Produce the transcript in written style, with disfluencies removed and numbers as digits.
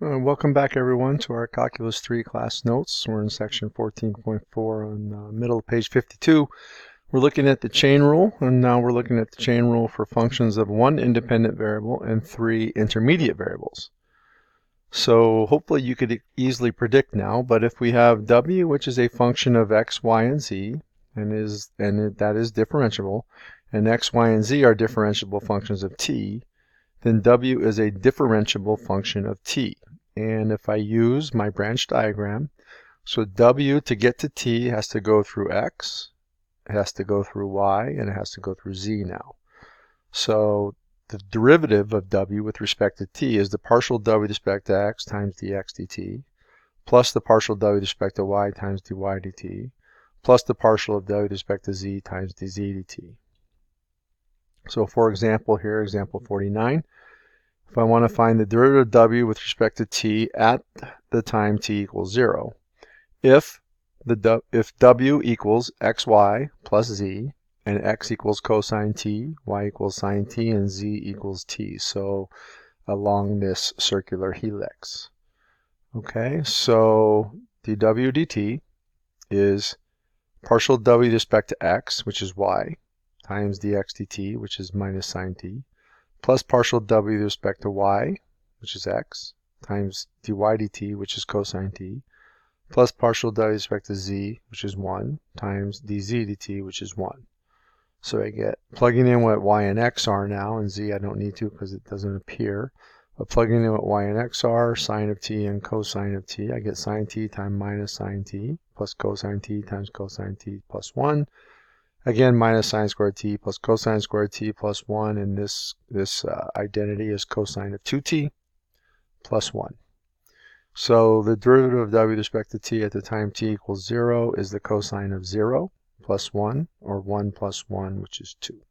Welcome back everyone to our Calculus 3 class notes. We're in section 14.4 on middle of page 52. We're looking at the chain rule, and now we're looking at the chain rule for functions of one independent variable and three intermediate variables. So hopefully you could easily predict now, but if we have w, which is a function of x, y, and z, that is differentiable, and x, y, and z are differentiable functions of t, then w is a differentiable function of t. And if I use my branch diagram, so w to get to t has to go through x, it has to go through y, and it has to go through z now. So the derivative of w with respect to t is the partial w with respect to x times dx dt, plus the partial w with respect to y times dy dt, plus the partial of w with respect to z times dz dt. So for example here, example 49, if I want to find the derivative of w with respect to t at the time t equals 0, if w equals xy plus z, and x equals cosine t, y equals sine t, and z equals t, so along this circular helix. Okay, so dw dt is partial w with respect to x, which is y, times dx dt, which is minus sine t, plus partial w with respect to y, which is x, times dy dt, which is cosine t, plus partial w with respect to z, which is 1, times dz dt, which is 1. So I get, plugging in what y and x are now, and z I don't need to because it doesn't appear, but plugging in what y and x are, sine of t and cosine of t, I get sine t times minus sine t, plus cosine t times cosine t plus 1. Again, minus sine squared t plus cosine squared t plus 1, and this identity is cosine of 2t plus 1. So the derivative of w with respect to t at the time t equals 0 is the cosine of 0 plus 1, or 1 plus 1, which is 2.